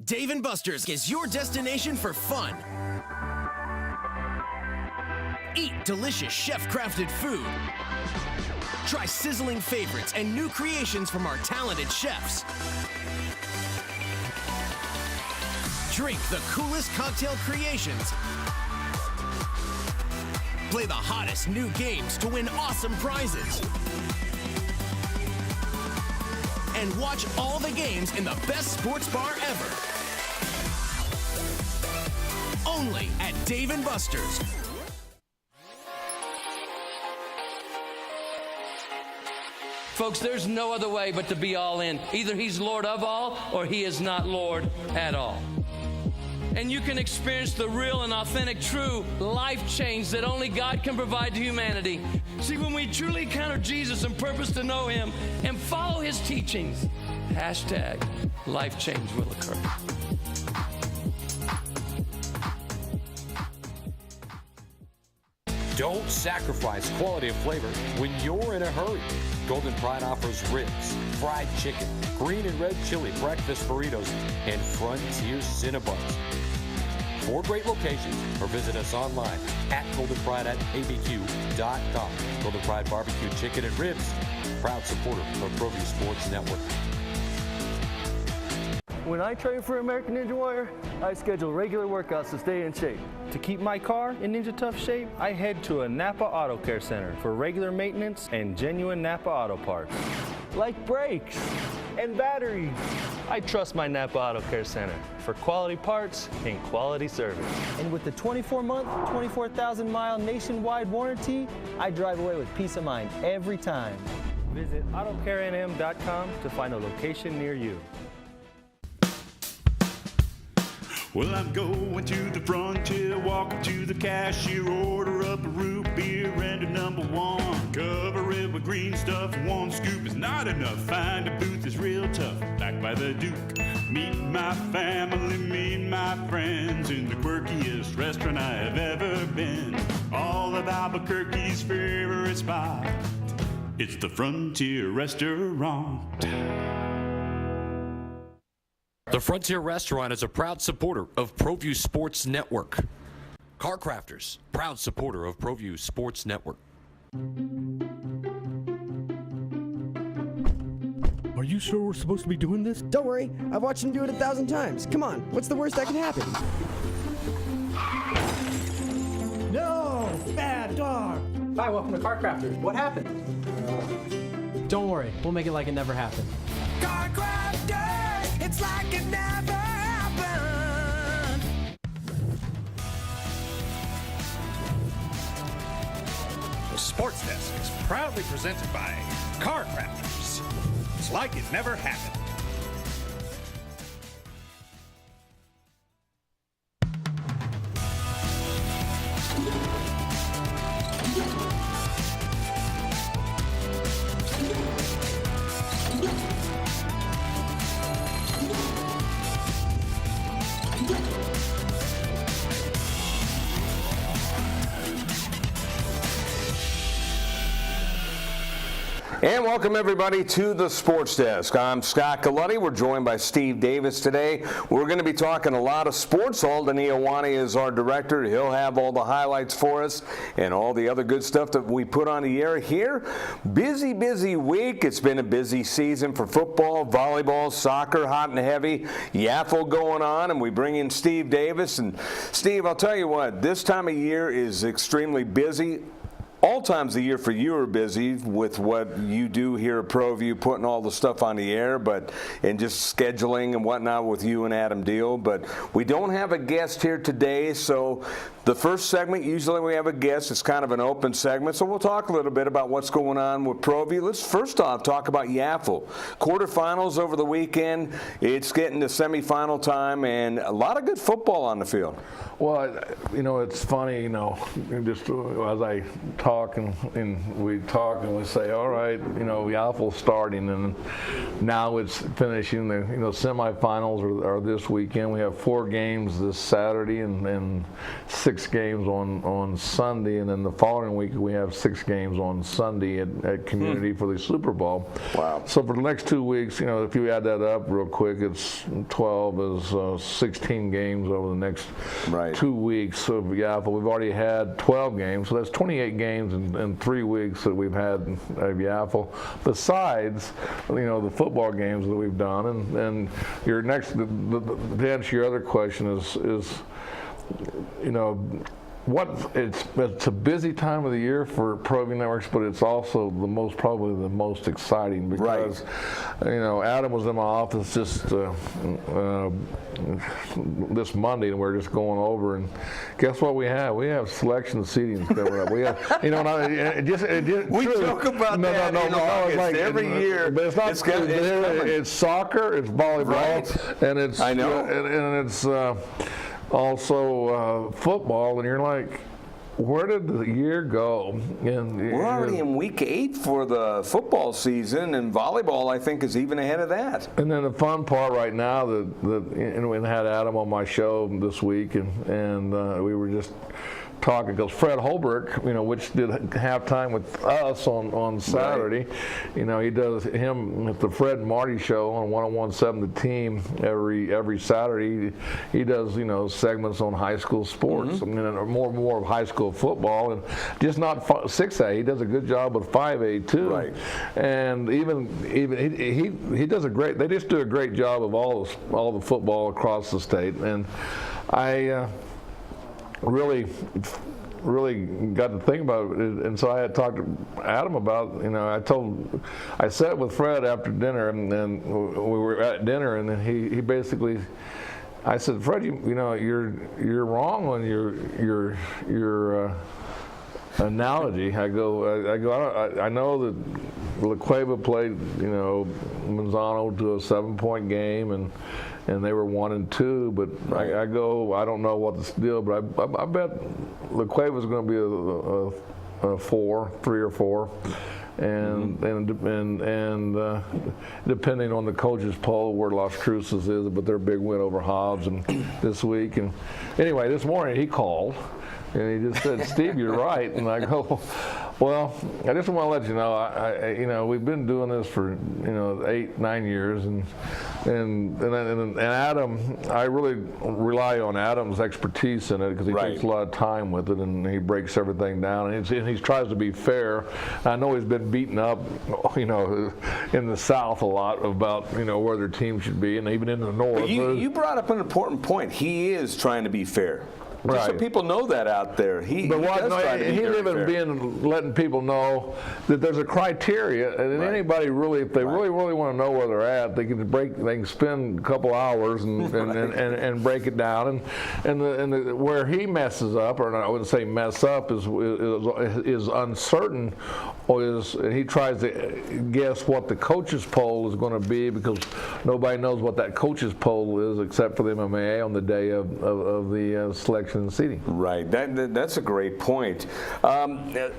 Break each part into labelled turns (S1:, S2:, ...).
S1: Dave & Buster's is your destination for fun. Eat delicious chef-crafted food. Try sizzling favorites and new creations from our talented chefs. Drink the coolest cocktail creations. Play the hottest new games to win awesome prizes. And watch all the games in the best sports bar ever. Only at Dave & Buster's.
S2: Folks, there's no other way but to be all in. Either he's Lord of all or he is not Lord at all. And you can experience the real and authentic, true life change that only God can provide to humanity. See, when we truly encounter Jesus and purpose to know him and follow his teachings, hashtag life change will occur.
S3: Don't sacrifice quality and flavor when you're in a hurry. Golden Pride offers ribs, fried chicken, green and red chili breakfast burritos, and Frontier Cinnabons. 4 great locations, or visit us online at goldenpride@abq.com. Golden Pride Barbecue Chicken and Ribs, proud supporter of Proview Sports Network.
S4: When I train for American Ninja Warrior, I schedule regular workouts to stay in shape. To keep my car in Ninja Tough shape, I head to a Napa Auto Care Center for regular maintenance and genuine Napa Auto parts. Like brakes and batteries. I trust my Napa Auto Care Center for quality parts and quality service. And with the 24-month, 24,000-mile nationwide warranty, I drive away with peace of mind every time. Visit AutoCareNM.com to find a location near you.
S5: Well, I'm going to the frontier, walk up to the cashier, order up a root beer and a #1. Cover it with green stuff, 1 scoop is not enough. Find a booth that's real tough, back by the Duke. Meet my family, meet my friends in the quirkiest restaurant I have ever been. All of Albuquerque's favorite spot, it's the Frontier Restaurant.
S3: The Frontier Restaurant is a proud supporter of Proview Sports Network. Car Crafters, proud supporter of Proview Sports Network.
S6: Are you sure we're supposed to be doing this?
S7: Don't worry, I've watched him do it 1,000 times. Come on, what's the worst that can happen?
S6: No! Bad dog!
S8: Hi, welcome to Car Crafters. What happened? Don't worry, we'll make it like it never happened.
S1: Car Crafters, it's like it never happened.
S9: The Sports Desk is proudly presented by Car Crafters. It's like it never happened.
S10: And welcome everybody to the Sports Desk. I'm Scott Galletti. We're joined by Steve Davis today. We're going to be talking a lot of sports. Alden Iowani is our director. He'll have all the highlights for us and all the other good stuff that we put on the air here. Busy week. It's been a busy season for football, volleyball, soccer, hot and heavy. Yaffle going on, and we bring in Steve Davis. And Steve, I'll tell you what, this time of year is extremely busy. All times of the year for you are busy with what you do here at ProView, putting all the stuff on the air, and just scheduling and whatnot with you and Adam Deal. But we don't have a guest here today, so the first segment, usually we have a guest. It's kind of an open segment, so we'll talk a little bit about what's going on with ProView. Let's first off talk about Yaffle. Quarterfinals over the weekend. It's getting to semifinal time, and a lot of good football on the field.
S11: Well, it's funny, just as I talk talking, and we say, all right, Yaffel's starting, and now it's finishing. The semifinals are this weekend. We have 4 games this Saturday and 6 games on Sunday, and then the following week we have 6 games on Sunday at Community for the Super Bowl.
S10: Wow!
S11: So for the next 2 weeks, if you add that up real quick, it's 12 is 16 games over the next 2 weeks of Yaffle. We've already had 12 games, so that's 28 games in 3 weeks that we've had of Yaffle. Besides, the football games that we've done, and your next, to answer your other question is it's a busy time of the year for Proview Networks, but it's also probably the most exciting because Adam was in my office just this Monday, and we're just going over, and guess what we have? We have selection seating coming up. We have,
S10: we joke about that in August every year.
S11: But it's not. It's soccer, it's volleyball, and it's and it's also football, and you're like, where did the year go? And
S10: we're already in week 8 for the football season, and volleyball, I think, is even ahead of that.
S11: And then the fun part right now, we had Adam on my show this week, and we were just talking because Fred Holbrook, which did halftime with us on Saturday, he does him at the Fred and Marty show on 101.7 The Team every Saturday. He does segments on high school sports, and more of high school football, and just not 6A. He does a good job with 5A too.
S10: Right.
S11: And even he does they just do a great job of all the football across the state, and I really got to think about it, and so I had talked to Adam about, I sat with Fred after dinner, and then we were at dinner, and then he basically, I said, Fred, you're wrong on your analogy. I know that La Cueva played, Manzano to a 7-point game, and they were 1-2, but I don't know what the deal, but I bet La Cueva's going to be a 3 or 4. And depending on the coaches poll where Las Cruces is, but their big win over Hobbs and this week. And anyway, this morning he called and he just said, Steve, you're right. And I go, well, I just want to let you know, we've been doing this for 8-9 years, and Adam, I really rely on Adam's expertise in it because he takes a lot of time with it, and he breaks everything down, and he tries to be fair. I know he's been beaten up, in the South a lot about where their team should be, and even in the North.
S10: But you brought up an important point. He is trying to be fair. Just so people know that out there. He
S11: even letting people know that there's a criteria, and anybody really, if they really want to know where they're at, they can spend a couple hours and break it down. And where he messes up, or I wouldn't say mess up, is uncertain, or he tries to guess what the coaches poll is going to be, because nobody knows what that coaches poll is except for the MMA on the day of the selection and seating.
S10: Right. That's a great point. I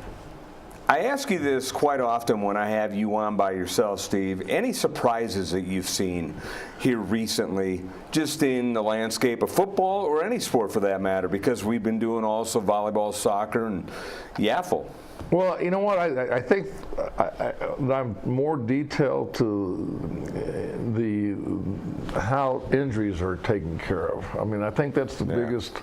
S10: ask you this quite often when I have you on by yourself, Steve. Any surprises that you've seen here recently, just in the landscape of football or any sport for that matter? Because we've been doing also volleyball, soccer, and Yaffle.
S11: Well, you know what? I think I'm more detailed to how injuries are taken care of. I mean, I think that's the biggest,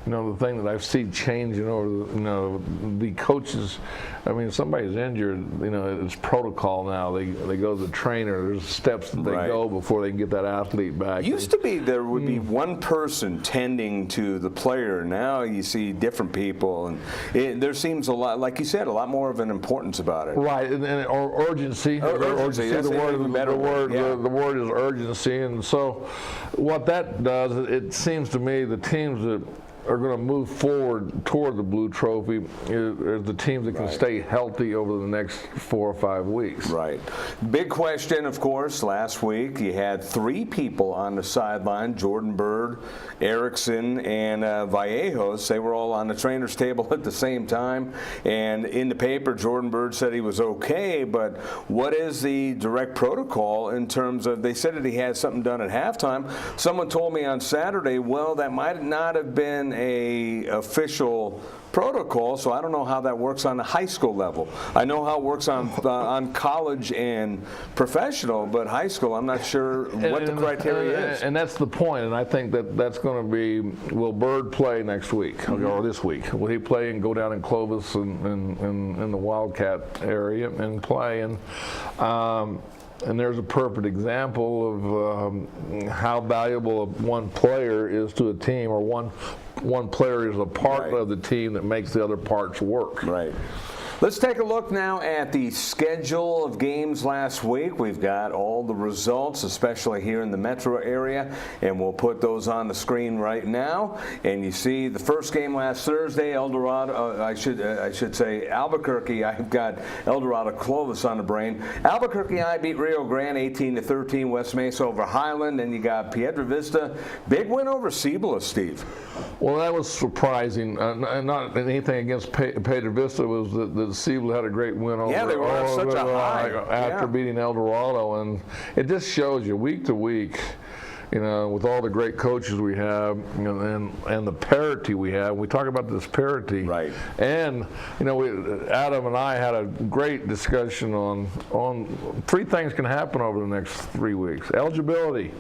S11: the thing that I've seen changing over. The coaches. I mean, if somebody's injured, it's protocol now. They go to the trainer. There's steps that they go before they can get that athlete back.
S10: Used to be there would be one person tending to the player. Now you see different people, and there seems a lot, like you said, a lot more of an importance about it.
S11: Right, or urgency.
S10: Urgency. That's
S11: the word is urgency, and so what that does, it seems to me, the teams that are going to move forward toward the Blue Trophy is the teams that can stay healthy over the next 4 or 5 weeks.
S10: Right. Big question, of course, last week you had 3 people on the sideline, Jordan Bird, Erickson, and Vallejos. They were all on the trainer's table at the same time. And in the paper, Jordan Bird said he was okay, but what is the direct protocol in terms of, they said that he had something done at halftime. Someone told me on Saturday, well, that might not have been a official protocol, so I don't know how that works on the high school level. I know how it works on college and professional, but high school, I'm not sure what the criteria is.
S11: And that's the point, and I think that that's going to be, will Bird play next week, or this week? Will he play and go down in Clovis and in the Wildcat area and play? And there's a perfect example of how valuable one player is to a team, or one player is a part of the team that makes the other parts work.
S10: Right. Let's take a look now at the schedule of games last week. We've got all the results, especially here in the metro area, and we'll put those on the screen right now. And you see the first game last Thursday, El Dorado, I should say Albuquerque. I've got El Dorado Clovis on the brain. Albuquerque I beat Rio Grande 18-13, West Mesa over Highland, and you got Piedra Vista. Big win over Cibola, Steve.
S11: Well, that was surprising. Not anything against Piedra Vista, was that Cibola had a great win over.
S10: Yeah, they were on such a high
S11: after beating El Dorado, and it just shows you week to week, you know, with all the great coaches we have, you know, and the parity we have. We talk about this parity,
S10: right? And
S11: you know, Adam and I had a great discussion on 3 things can happen over the next 3 weeks. Eligibility.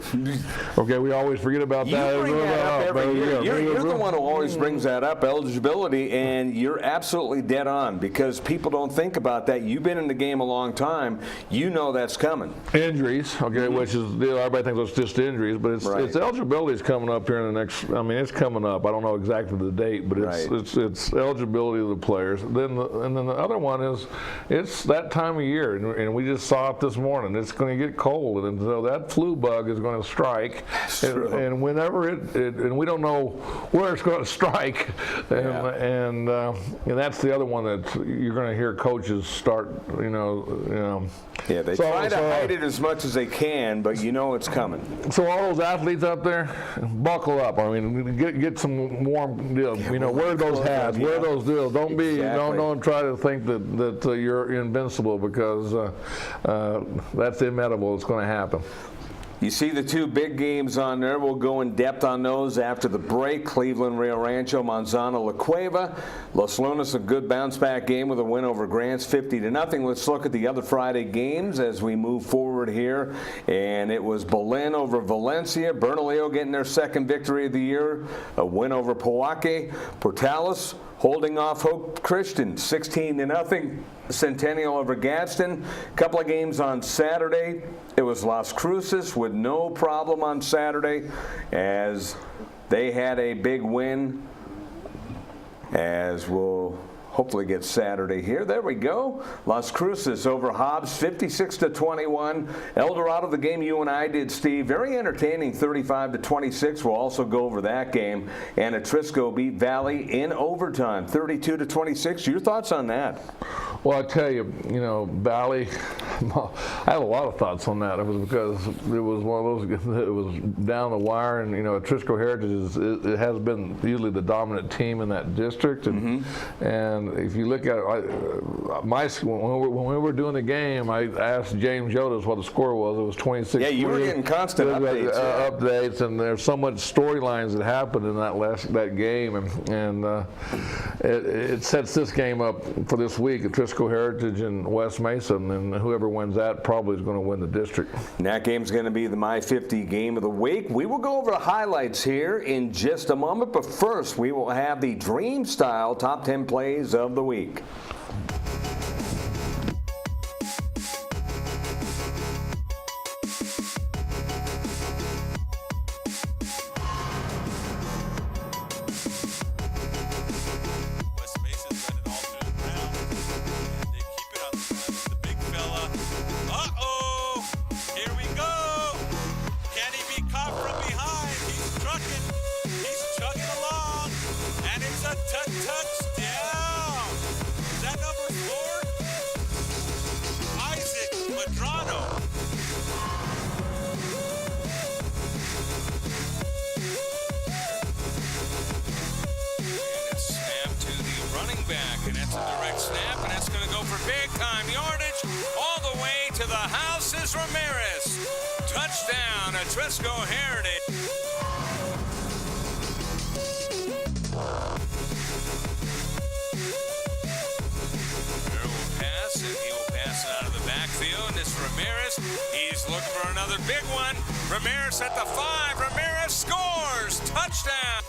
S11: Okay, we always forget about that.
S10: You bring that up every year. You're the one who always brings that up, eligibility, and you're absolutely dead on, because people don't think about that. You've been in the game a long time. You know that's coming.
S11: Injuries, okay, which is, everybody thinks it's just injuries. But it's eligibility is coming up here in the next. I mean, it's coming up. I don't know exactly the date, but it's eligibility of the players. And then the other one is, it's that time of year, and we just saw it this morning. It's going to get cold, and so that flu bug is going to strike. And whenever and we don't know where it's going to strike, and that's the other one that you're going to hear coaches start. You know.
S10: Yeah, they try to hide it as much as they can, but you know it's coming.
S11: So all those athletes up there, buckle up. I mean, get some warm deals. You know, wear those hats, wear those deals. Don't don't try to think that you're invincible, because that's inevitable. It's going to happen.
S10: You see the 2 big games on there. We'll go in depth on those after the break. Cleveland, Rio Rancho, Manzano, La Cueva. Los Lunas, a good bounce-back game with a win over Grants, 50-0. Let's look at the other Friday games as we move forward here. And it was Belen over Valencia. Bernalillo getting their 2nd victory of the year. A win over Poake. Portales holding off Hope Christian, 16-0. Centennial over Gadsden. A couple of games on Saturday. It was Las Cruces with no problem on Saturday, as they had a big win, as we'll hopefully get Saturday here. There we go. Las Cruces over Hobbs, 56-21. El Dorado, the game you and I did, Steve, very entertaining, 35-26. We'll also go over that game. And Atrisco beat Valley in overtime, 32-26. Your thoughts on that?
S11: Well, I tell you, Valley, I have a lot of thoughts on that. It was because it was one of those, it was down the wire, and, Atrisco Heritage it has been usually the dominant team in that district. And if you look at it, when we were doing the game, I asked James Jodas what the score was. It was 26.
S10: Yeah, you were getting constant updates.
S11: Updates, and there's so much storylines that happened in that game, and it sets this game up for this week. Atrisco Heritage and West Mesa, and whoever wins that probably is going to win the district.
S10: And that game's going to be the My 50 game of the week. We will go over the highlights here in just a moment, but first we will have the Dream Style Top 10 Plays of the Week.
S12: snap, and it's going to go for big-time yardage. All the way to the house is Ramirez. Touchdown, Atrisco Heritage. There will pass, and he will pass it out of the backfield. This Ramirez, he's looking for another big one. Ramirez at the 5. Ramirez scores. Touchdown.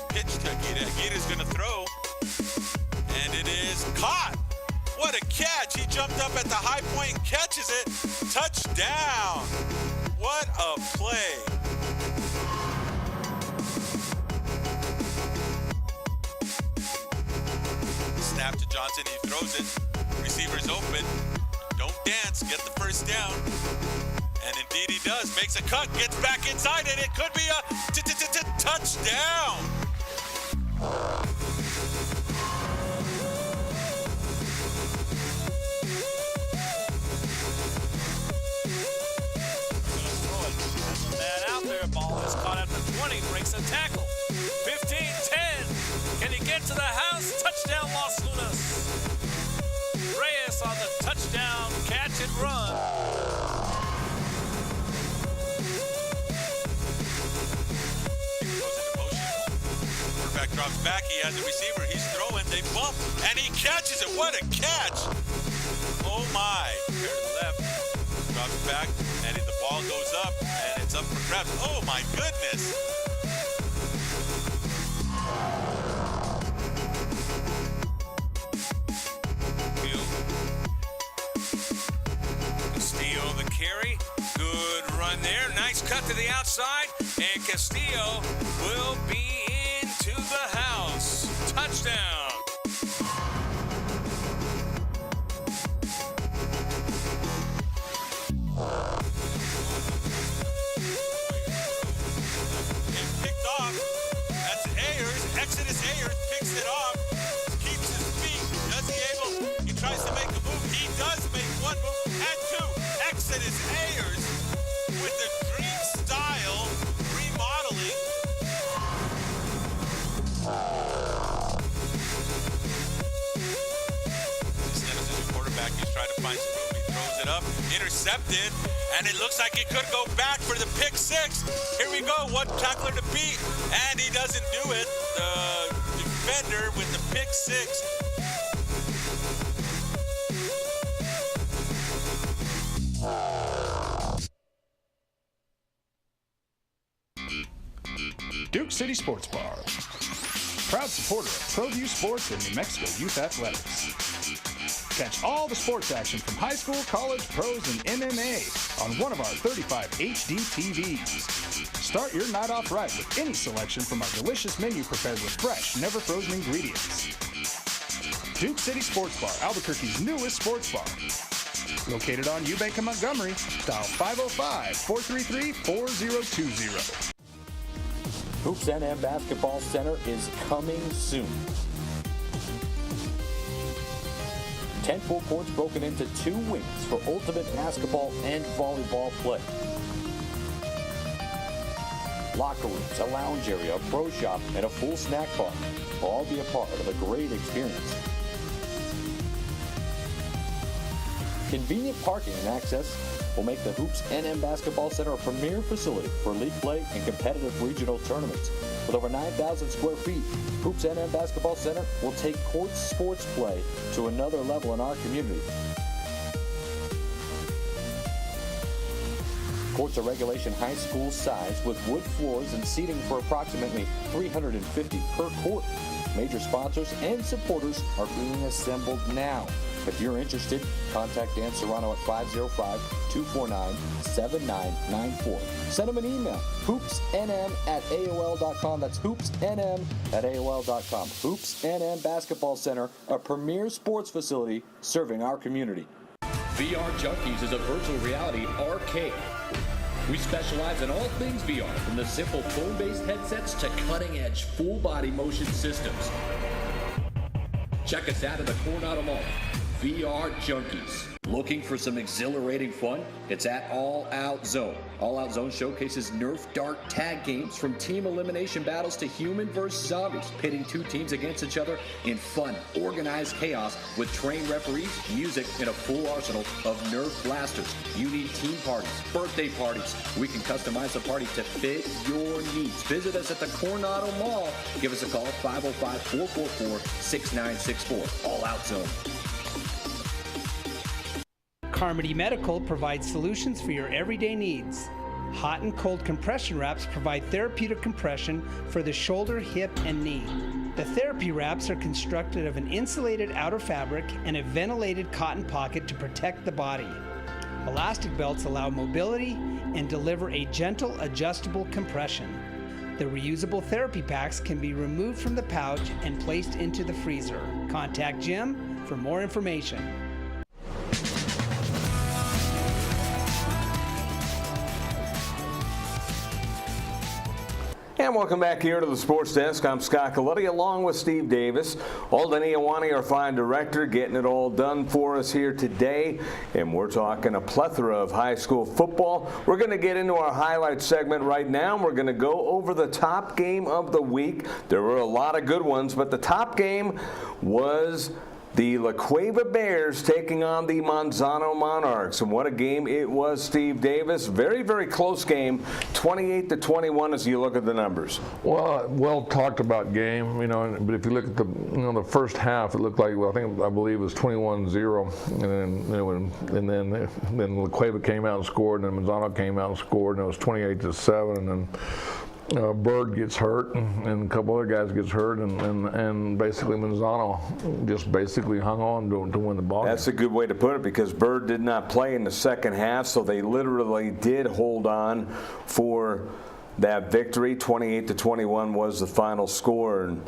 S12: Pitch to Aguirre. Aguirre's going to throw. And it is caught. What a catch. He jumped up at the high point and catches it. Touchdown. What a play. Snap to Johnson. He throws it. Receiver's open. Don't dance. Get the first down. And indeed he does. Makes a cut. Gets back inside it. It could be a touchdown. Man out there. Ball is caught at the 20. Breaks a tackle. 15-10. Can he get to the house? Touchdown, Los Lunas. Reyes on the touchdown catch and run. Quarterback drops back. He has a receiver. He's throwing. They bump, and he catches it. What a catch! Oh my! Here to the left. Drops back, and the ball goes up, and it's up for grabs. Oh my goodness! Castillo the carry. Good run there. Nice cut to the outside, and Castillo will be into the house. Touchdown. And picked off. That's Ayers. Exodus Ayers picks it off. Keeps his feet. Does he able? He tries to make a move. He does make one move and two. Exodus Ayers with the dream style remodeling. Stennis is a quarterback. He's trying to find some room. He throws it up. Intercepted. And it looks like it could go back for the pick six. Here we go. One tackler to beat. And he doesn't do it. The defender with the pick six.
S5: Duke City Sports Bar. Proud supporter of Proview Sports and New Mexico Youth Athletics. Catch all the sports action from high school, college, pros, and MMA on one of our 35 HD TVs. Start your night off right with any selection from our delicious menu prepared with fresh, never frozen ingredients. Duke City Sports Bar, Albuquerque's newest sports bar. Located on Eubank and Montgomery, dial 505-433-4020.
S13: Hoops NM Basketball Center is coming soon. 10 full courts broken into 2 wings for ultimate basketball and volleyball play. Locker rooms, a lounge area, a pro shop, and a full snack bar will all be a part of a great experience. Convenient parking and access will make the Hoops NM Basketball Center a premier facility for league play and competitive regional tournaments. With over 9,000 square feet, Hoops NM Basketball Center will take court sports play to another level in our community. Courts are regulation high school size with wood floors and seating for approximately 350 per court. Major sponsors and supporters are being assembled now. If you're interested, contact Dan Serrano at 505-249-7994. Send him an email, hoopsnm@aol.com. That's hoopsnm@aol.com. Hoops NM Basketball Center, a premier sports facility serving our community.
S14: VR Junkies is a virtual reality arcade. We specialize in all things VR, from the simple phone-based headsets to cutting-edge full-body motion systems. Check us out at the Coronado Mall. VR Junkies. Looking for some exhilarating fun? It's at All Out Zone. All Out Zone showcases Nerf Dart tag games from team elimination battles to human versus zombies, pitting two teams against each other in fun, organized chaos with trained referees, music, and a full arsenal of Nerf blasters. You need team parties, birthday parties. We can customize the party to fit your needs. Visit us at the Coronado Mall. Give us a call, 505-444-6964. All Out Zone.
S15: Carmody Medical provides solutions for your everyday needs. Hot and cold compression wraps provide therapeutic compression for the shoulder, hip, and knee. The therapy wraps are constructed of an insulated outer fabric and a ventilated cotton pocket to protect the body. Elastic belts allow mobility and deliver a gentle, adjustable compression. The reusable therapy packs can be removed from the pouch and placed into the freezer. Contact Jim for more information.
S10: And welcome back here to the Sports Desk. I'm Scott Coletti along with Steve Davis. Alden Iowani, our fine director, getting it all done for us here today. And we're talking a plethora of high school football. We're going to get into our highlights segment right now. We're going to go over the top game of the week. There were a lot of good ones, but the top game was the La Cueva Bears taking on the Manzano Monarchs. And what a game it was, Steve Davis. Very, very close game, 28-21 as you look at the numbers.
S11: Well talked about game, but if you look at the the first half, it looked like, I believe it was 21-0, and then La Cueva came out and scored, and then Manzano came out and scored, and it was 28-7, and then Bird gets hurt, and a couple other guys gets hurt, and basically Manzano just hung on to win the ball.
S10: That's a good way to put it, because Bird did not play in the second half, so they literally did hold on for that victory. 28-21 was the final score. And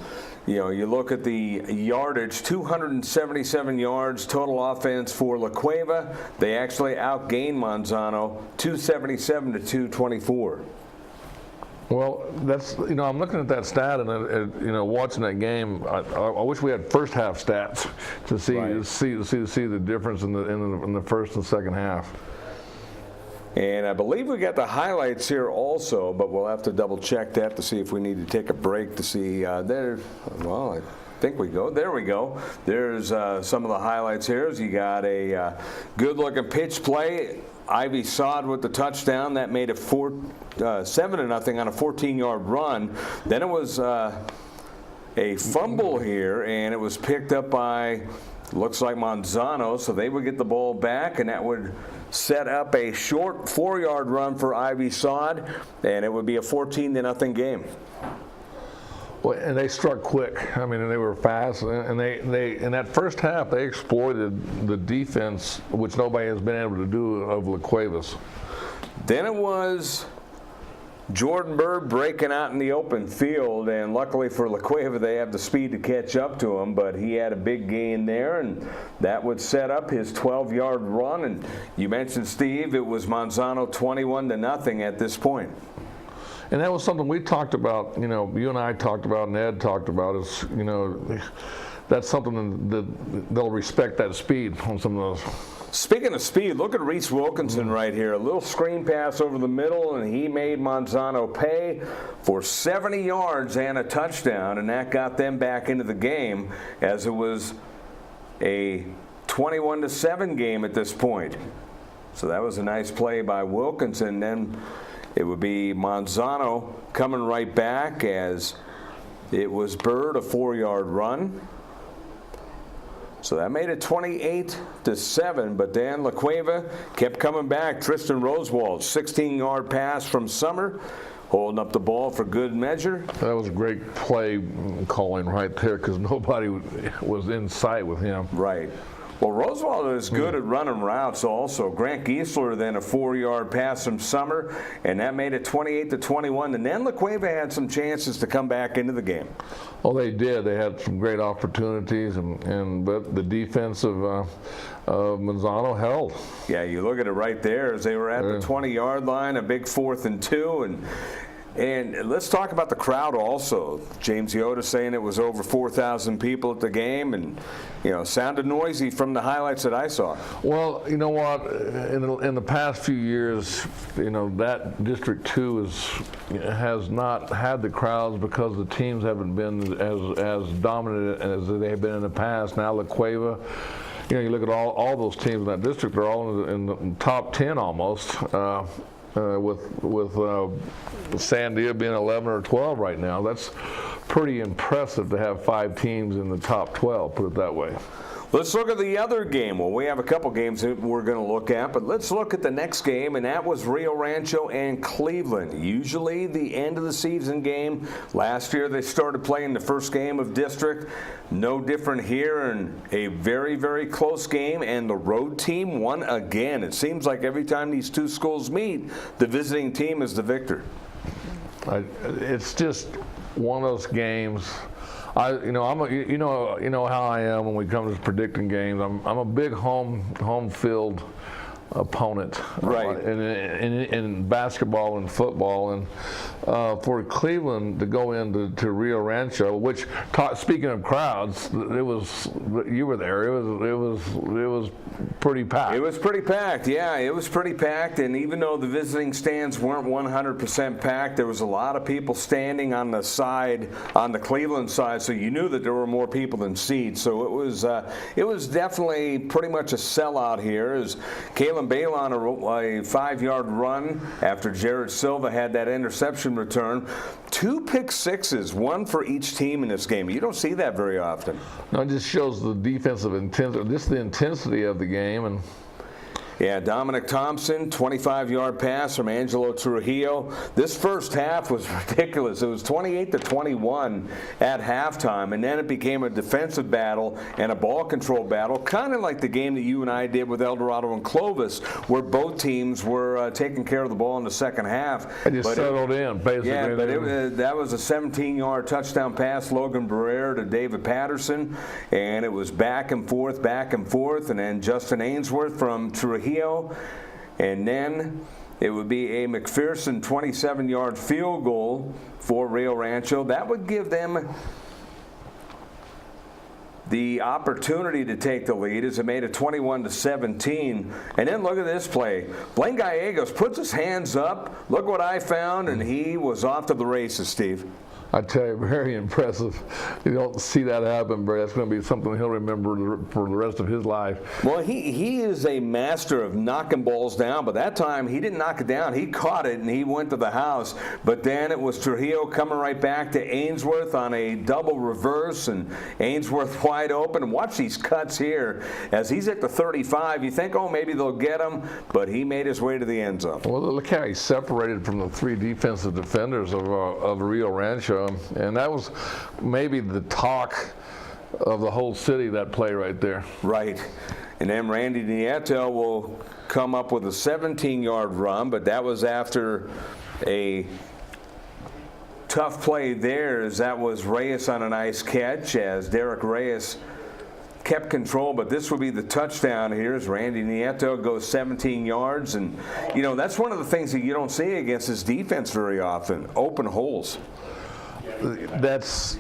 S10: you look at the yardage, 277 yards total offense for La Cueva. They actually outgained Manzano 277-224.
S11: Well, that's I'm looking at that stat and watching that game. I wish we had first half stats to see the difference in the first and second half.
S10: And I believe we got the highlights here also, but we'll have to double check that to see if we need to take a break to see there. Well, I think we go. There we go. There's some of the highlights here. You got a good-looking pitch play. Ivy Sod with the touchdown. That made it 7-0 on a 14-yard run. Then it was a fumble here, and it was picked up by, looks like Manzano, so they would get the ball back, and that would set up a short 4-yard run for Ivy Sod, and it would be a 14-0 game.
S11: Well, and they struck quick. And they were fast, and they in that first half they exploited the defense, which nobody has been able to do of La Cueva's.
S10: Then it was Jordan Bird breaking out in the open field, and luckily for La Cueva, they have the speed to catch up to him, but he had a big gain there, and that would set up his 12-yard run. And you mentioned, Steve, it was Manzano 21-0 at this point.
S11: And that was something we talked about, you and I talked about, and Ed talked about, is, that's something that they'll respect, that speed on some of those.
S10: Speaking of speed, look at Reese Wilkinson right here. A little screen pass over the middle, and he made Manzano pay for 70 yards and a touchdown, and that got them back into the game, as it was a 21-7 game at this point. So that was a nice play by Wilkinson. Then it would be Manzano coming right back, as it was Bird, a 4-yard run. So that made it 28-7, but then La Cueva kept coming back. Tristan Rosewald, 16-yard pass from Summer, holding up the ball for good measure.
S11: That was a great play calling right there, because nobody was in sight with him.
S10: Right. Well, Rosewald is good at running routes also. Grant Giesler then a 4-yard pass from Summer, and that made it 28-21. And then La Cueva had some chances to come back into the game.
S11: Well, they did. They had some great opportunities, but the defense of Manzano held.
S10: Yeah, you look at it right there as they were at the 20-yard line, a big 4th and 2, and And let's talk about the crowd also. James Yoda saying it was over 4,000 people at the game, and sounded noisy from the highlights that I saw.
S11: Well, you know what? In the past few years, that District 2 has not had the crowds because the teams haven't been as dominant as they have been in the past. Now La Cueva, you look at all those teams in that district; they're all in the top 10 almost. With Sandia being 11 or 12 right now, that's pretty impressive to have 5 teams in the top 12, put it that way.
S10: Let's look at the other game. Well, we have a couple games that we're going to look at, but let's look at the next game, and that was Rio Rancho and Cleveland. Usually the end of the season game. Last year they started playing the first game of district. No different here, and a very, very close game, and the road team won again. It seems like every time these two schools meet, the visiting team is the victor.
S11: It's just one of those games. I'm you know how I am when we come to predicting games. I'm a big home field opponent,
S10: right?
S11: In basketball and football, and for Cleveland to go into Rio Rancho, which speaking of crowds, you were there. It was pretty packed.
S10: It was pretty packed. Yeah, it was pretty packed. And even though the visiting stands weren't 100% packed, there was a lot of people standing on the side, on the Cleveland side. So you knew that there were more people than seats. So it was definitely pretty much a sellout here. As Kalen Bailey on a 5-yard run after Jared Silva had that interception return. 2 pick sixes, one for each team in this game. You don't see that very often.
S11: No, it just shows the defensive intensity, just the intensity of the game. And
S10: yeah, Dominic Thompson, 25-yard pass from Angelo Trujillo. This first half was ridiculous. It was 28-21 at halftime, and then it became a defensive battle and a ball control battle, kind of like the game that you and I did with El Dorado and Clovis, where both teams were taking care of the ball in the second half.
S11: It just settled in, basically.
S10: Yeah, but that was a 17-yard touchdown pass, Logan Barrera to David Patterson, and it was back and forth, and then Justin Ainsworth from Trujillo. And then it would be a McPherson 27-yard field goal for Rio Rancho. That would give them the opportunity to take the lead as it made it 21-17. And then look at this play. Blaine Gallegos puts his hands up. Look what I found, and he was off to the races, Steve.
S11: I tell you, very impressive. You don't see that happen, but that's going to be something he'll remember for the rest of his life.
S10: Well, he is a master of knocking balls down, but that time he didn't knock it down. He caught it, and he went to the house. But then it was Trujillo coming right back to Ainsworth on a double reverse, and Ainsworth wide open. And watch these cuts here. As he's at the 35, you think, oh, maybe they'll get him, but he made his way to the end zone.
S11: Well, look how he separated from the 3 defensive defenders of Rio Rancho. And that was maybe the talk of the whole city, that play right there.
S10: Right. And then Randy Nieto will come up with a 17-yard run, but that was after a tough play there, as that was Reyes on a nice catch, as Derek Reyes kept control, but this will be the touchdown here as Randy Nieto goes 17 yards. And, that's one of the things that you don't see against this defense very often, open holes.
S11: That's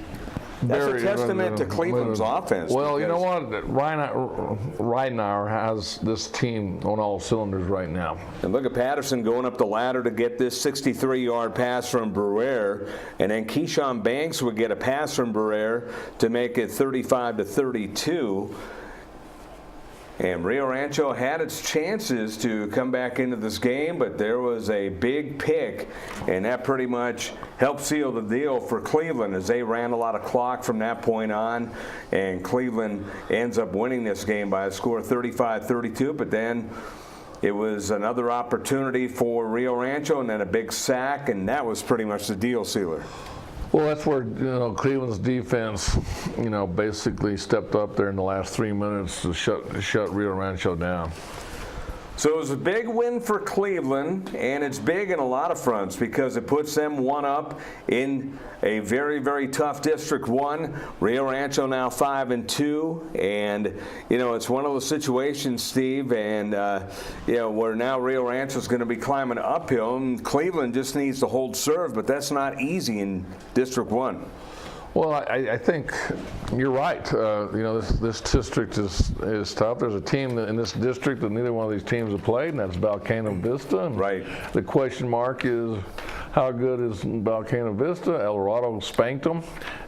S10: a testament to Cleveland's offense.
S11: Well, you know what? Reinauer has this team on all cylinders right now.
S10: And look at Patterson going up the ladder to get this 63-yard pass from Barrera. And then Keyshawn Banks would get a pass from Barrera to make it 35-32. And Rio Rancho had its chances to come back into this game, but there was a big pick, and that pretty much helped seal the deal for Cleveland as they ran a lot of clock from that point on. And Cleveland ends up winning this game by a score of 35-32, but then it was another opportunity for Rio Rancho and then a big sack, and that was pretty much the deal sealer.
S11: Well, that's where Cleveland's defense, basically stepped up there in the last 3 minutes to shut Rio Rancho down.
S10: So it was a big win for Cleveland, and it's big in a lot of fronts because it puts them one up in a very, very tough District 1. Rio Rancho now 5-2, and it's one of those situations, Steve, and where now Rio Rancho is going to be climbing uphill, and Cleveland just needs to hold serve, but that's not easy in District 1.
S11: Well, I think you're right. This district is tough. There's a team in this district that neither one of these teams have played, and that's Volcano Vista. And
S10: right.
S11: The question mark is, how good is Volcano Vista? El Dorado spanked them,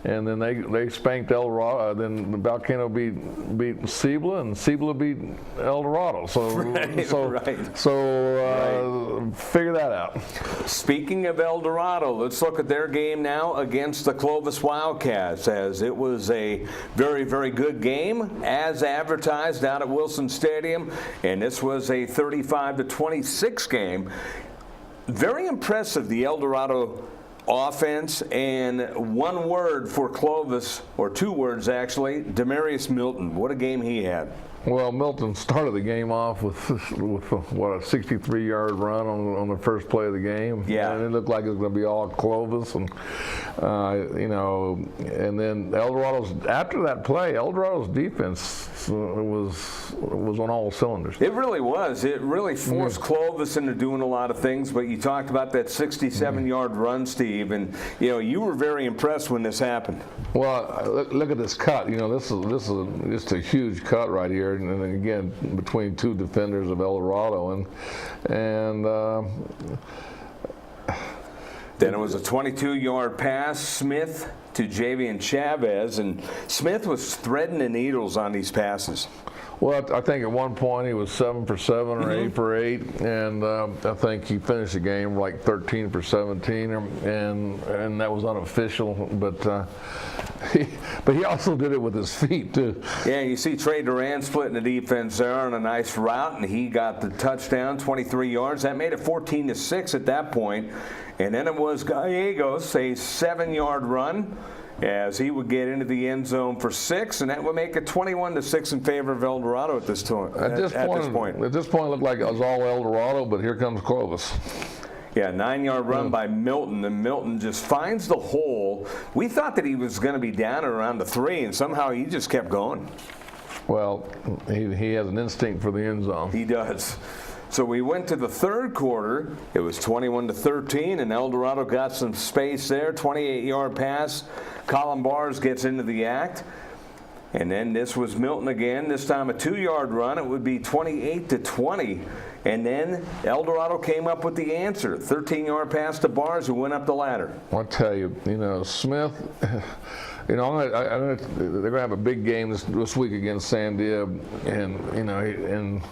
S11: and then they spanked El Dorado. Then Volcano beat Cibola, and Cibola beat El Dorado. So figure that out.
S10: Speaking of El Dorado, let's look at their game now against the Clovis Wildcats, as it was a very, very good game as advertised out at Wilson Stadium, and this was a 35-26 game. Very impressive, the El Dorado offense, and one word for Clovis, or two words actually, Demarius Milton. What a game he had.
S11: Well, Milton started the game off with a 63-yard run on the first play of the game.
S10: Yeah.
S11: And it looked like it was going to be all Clovis, and and then after that play, El Dorado's defense was on all cylinders.
S10: It really was. It really forced Clovis into doing a lot of things. But you talked about that 67-yard run, Steve, and you were very impressed when this happened.
S11: Well, look at this cut. This is just a huge cut right here. And again, between two defenders of El Dorado, and
S10: then it was a 22-yard pass, Smith to Javian Chavez, and Smith was threading the needles on these passes.
S11: Well, I think at one point he was 7 for 7 or 8 for 8, and I think he finished the game like 13 for 17, and that was unofficial. But he also did it with his feet too.
S10: Yeah, you see Trey Duran splitting the defense there on a nice route, and he got the touchdown, 23 yards. That made it 14-6 at that point, and then it was Gallegos, a 7-yard run, as he would get into the end zone for 6, and that would make it 21-6 in favor of El Dorado at this point.
S11: At this point, it looked like it was all El Dorado, but here comes Clovis.
S10: Yeah, 9-yard run by Milton, and Milton just finds the hole. We thought that he was going to be down around the 3, and somehow he just kept going.
S11: Well, he has an instinct for the end zone.
S10: He does. So we went to the third quarter. It was 21-13, and El Dorado got some space there. 28-yard pass. Colin Bars gets into the act. And then this was Milton again, this time a 2-yard run. It would be 28-20. And then El Dorado came up with the answer. 13-yard pass to Bars, who went up the ladder.
S11: I'll tell you, Smith, they're going to have a big game this week against Sandia. And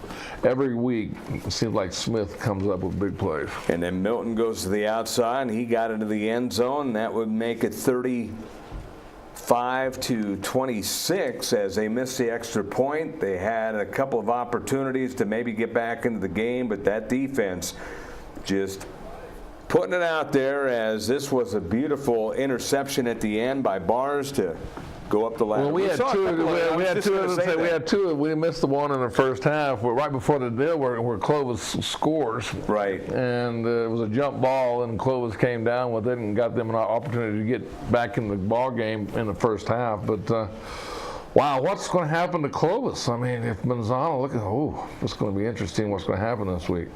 S11: every week it seems like Smith comes up with big plays.
S10: And then Milton goes to the outside, and he got into the end zone. And that would make it 35-26 as they missed the extra point. They had a couple of opportunities to maybe get back into the game, but that defense just putting it out there, as this was a beautiful interception at the end by Bars to go up the ladder.
S11: Well, we had two. We missed the one in the first half, right before the deal where Clovis scores.
S10: Right.
S11: And it was a jump ball, and Clovis came down with it and got them an opportunity to get back in the ball game in the first half. But wow, what's going to happen to Clovis? I mean, if Manzano, it's going to be interesting what's going to happen this week.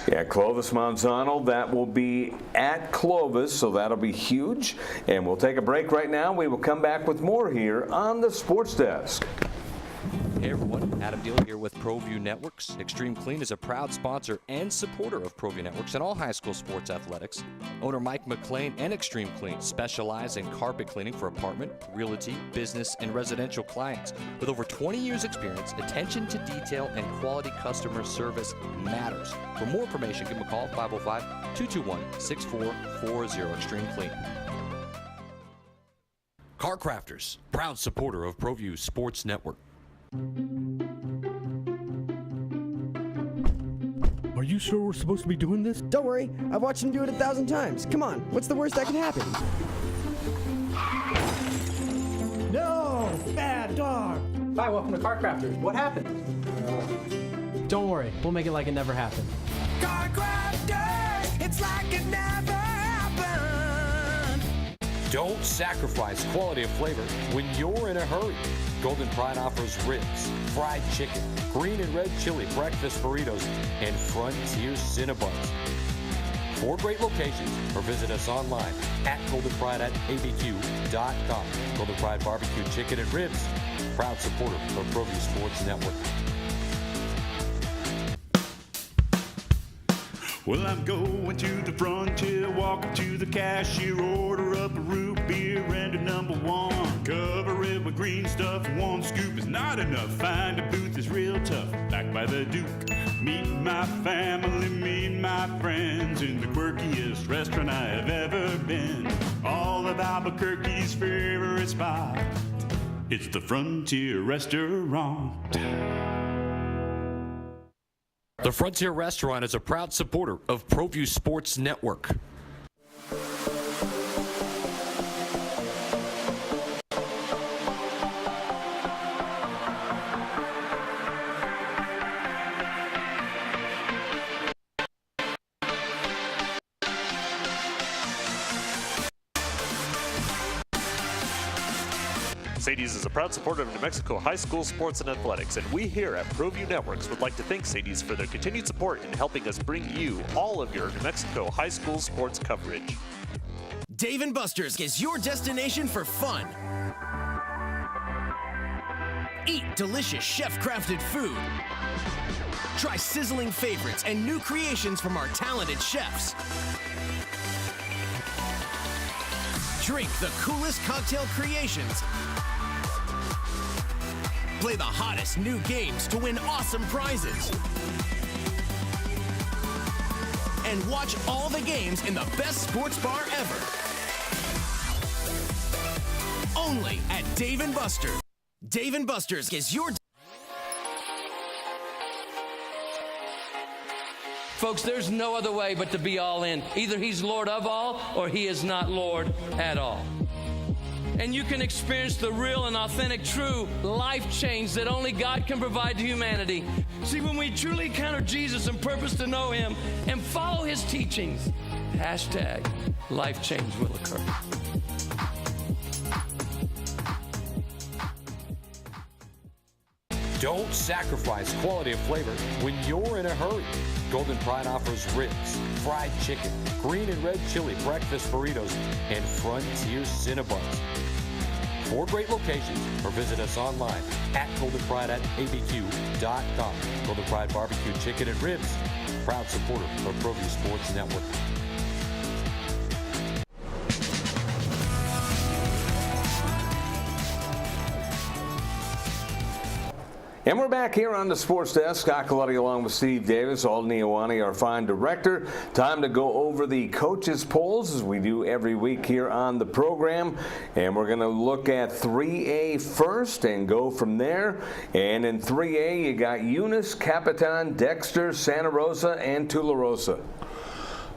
S10: Yeah, Clovis Manzano, that will be at Clovis, so that'll be huge. And we'll take a break right now. We will come back with more here on the Sports Desk.
S13: Hey everyone, Adam Deal here with Proview Networks. Extreme Clean is a proud sponsor and supporter of Proview Networks and all high school sports athletics. Owner Mike McLean and Extreme Clean specialize in carpet cleaning for apartment, realty, business, and residential clients. With over 20 years experience, attention to detail and quality customer service matters. For more information, give them a call, 505-221-6440, Extreme Clean. Car Crafters, proud supporter of Proview Sports Network.
S6: Are you sure we're supposed to be doing this?
S7: Don't worry, I've watched him do it 1,000 times. Come on, what's the worst that can happen?
S6: No! Bad dog!
S8: Hi, welcome to Car Crafters. What happened? Don't worry, we'll make it like it never happened.
S1: Car crafters, it's like it never happened.
S3: Don't sacrifice quality of flavor when you're in a hurry. Golden Pride offers ribs, fried chicken, green and red chili breakfast burritos, and Frontier Cinnabons. 4 great locations, or visit us online at goldenpride@abq.com. Golden Pride Barbecue Chicken and Ribs, proud supporter of Proview Sports Network.
S5: Well, I'm going to the frontier, walking to the cashier, order up a root beer and a number 1. Cover it with green stuff, 1 scoop is not enough. Find a booth is real tough, back by the Duke. Meet my family, meet my friends in the quirkiest restaurant I have ever been. All of Albuquerque's favorite spot, it's the Frontier Restaurant.
S3: The Frontier Restaurant is a proud supporter of Proview Sports Network.
S16: Sadie's is a proud supporter of New Mexico high school sports and athletics, and we here at Proview Networks would like to thank Sadie's for their continued support in helping us bring you all of your New Mexico high school sports coverage.
S1: Dave & Buster's is your destination for fun. Eat delicious chef-crafted food. Try sizzling favorites and new creations from our talented chefs. Drink the coolest cocktail creations. Play the hottest new games to win awesome prizes. And watch all the games in the best sports bar ever. Only at Dave & Buster's. Dave & Buster's is your...
S2: Folks, there's no other way but to be all in. Either he's Lord of all or he is not Lord at all. And you can experience the real and authentic, true life change that only God can provide to humanity. See, when we truly encounter Jesus and purpose to know him and follow his teachings, hashtag life change will occur.
S3: Don't sacrifice quality of flavor when you're in a hurry. Golden Pride offers ribs, fried chicken, green and red chili breakfast burritos, and Frontier Cinnabons. 4 great locations, or visit us online at goldenpride@abq.com. Golden Pride Barbecue Chicken and Ribs, proud supporter of Proview Sports Network.
S10: And we're back here on the Sports Desk. Scott Galletti along with Steve Davis, Alden Ioane, our fine director. Time to go over the coaches' polls as we do every week here on the program. And we're going to look at 3A first and go from there. And in 3A, you got Eunice, Capitan, Dexter, Santa Rosa, and Tularosa.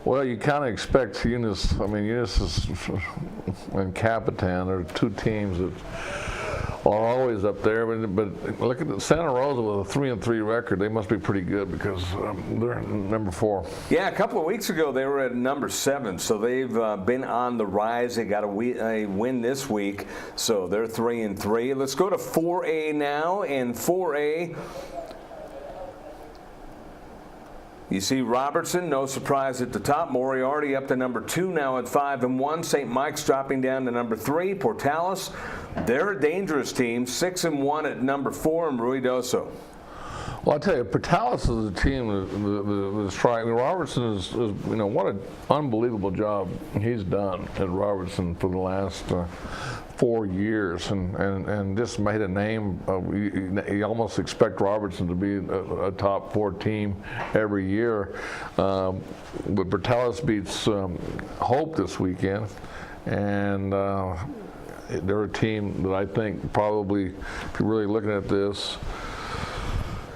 S11: Well, you kind of expect Eunice. I mean, Eunice and Capitan are 2 teams that are always up there, but look at Santa Rosa with a 3-3 record. They must be pretty good because they're number 4.
S10: Yeah, a couple of weeks ago they were at number 7, so they've been on the rise. They got a win this week, so they're 3-3. Let's go to 4A now, and 4A. You see Robertson, no surprise at the top. Moriarty up to number 2 now at 5-1. St. Mike's dropping down to number 3. Portales, they're a dangerous team, 6-1 at number 4, and Ruidoso.
S11: Well, I tell you, Portales is a team that's trying. Robertson is, what an unbelievable job he's done at Robertson for the last 4 years, and just made a name. You almost expect Robertson to be a top 4 team every year. But Portales beats Hope this weekend, and they're a team that I think probably, if you're really looking at this,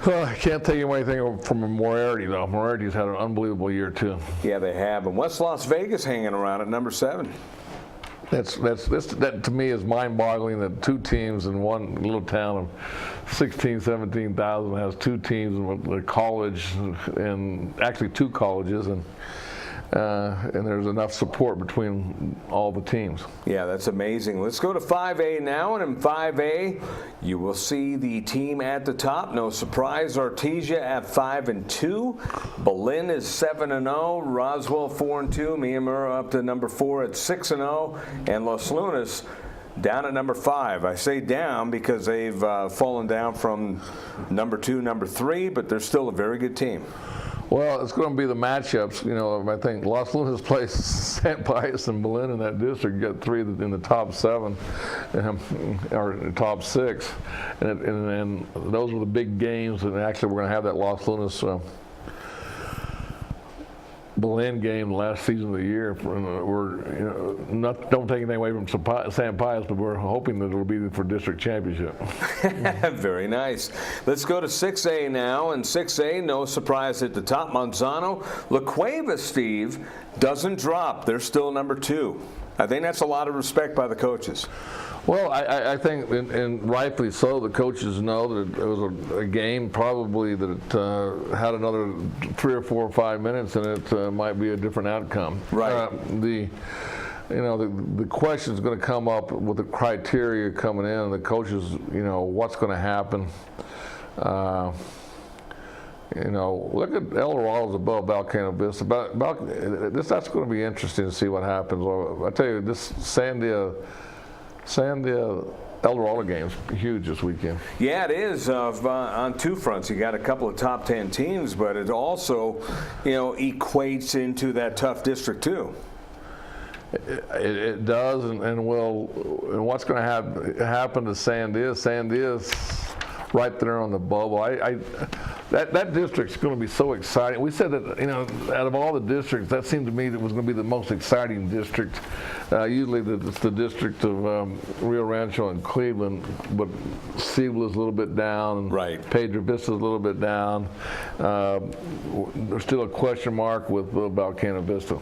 S11: I can't tell you anything from Moriarty, though. Moriarty's had an unbelievable year, too.
S10: Yeah, they have. And West Las Vegas hanging around at number 7.
S11: That to me is mind-boggling that two teams in one little town of 16,000, 17,000 has two teams in a college, and actually two colleges, and there's enough support between all the teams.
S10: Yeah, that's amazing. Let's go to 5A now, and in 5A, you will see the team at the top. No surprise, Artesia at 5-2. Berlin is 7-0. Roswell 4-2. Miyamura up to number 4 at 6-0, and Los Lunas down at number 5. I say down because they've fallen down from number 2, number 3, but they're still a very good team.
S11: Well, it's going to be the matchups. You know, I think Los Lunas plays St. Pius and Berlin in that district. You got 3 in the top 7, or top 6, and those are the big games. And actually, we're going to have that Los Lunas Berlin game last season of the year. We're don't take anything away from St. Pius, but we're hoping that it'll be for district championship.
S10: Very nice. Let's go to 6A now, and 6A, no surprise at the top. Monzano, La Cueva, Steve, doesn't drop. They're still number 2. I think that's a lot of respect by the coaches.
S11: Well, I think, and rightfully so, the coaches know that it was a game probably that it had another 3 or 4 or 5 minutes, and it might be a different outcome.
S10: Right.
S11: The question is going to come up with the criteria coming in, and the coaches, what's going to happen. Look at El Dorado above Volcano Vista. That's going to be interesting to see what happens. I tell you, this Sandia El Dorado game's huge this weekend.
S10: Yeah, it is on 2 fronts. You got a couple of top 10 teams, but it also, equates into that tough district too.
S11: It does, and what's going to happen to Sandia's right there on the bubble. That district's going to be so exciting. We said that, out of all the districts, that seemed to me that was going to be the most exciting district. Usually it's the district of Rio Rancho and Cleveland, but Siebel is a little bit down.
S10: Right.
S11: Pedro Vista is a little bit down. There's still a question mark with Volcano Vista.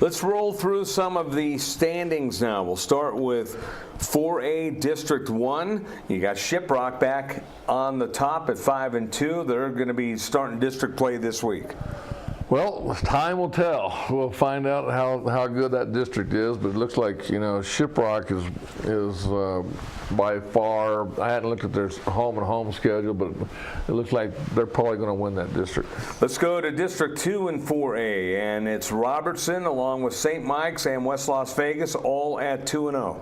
S10: Let's roll through some of the standings now. We'll start with 4A District 1. You got Shiprock back on the top at 5-2. They're going to be starting district play this week.
S11: Well, time will tell. We'll find out how good that district is, but it looks like, Shiprock is by far, I hadn't looked at their home schedule, but it looks like they're probably going to win that district.
S10: Let's go to District 2 in 4A, and it's Robertson along with St. Mike's and West Las Vegas all at 2-0.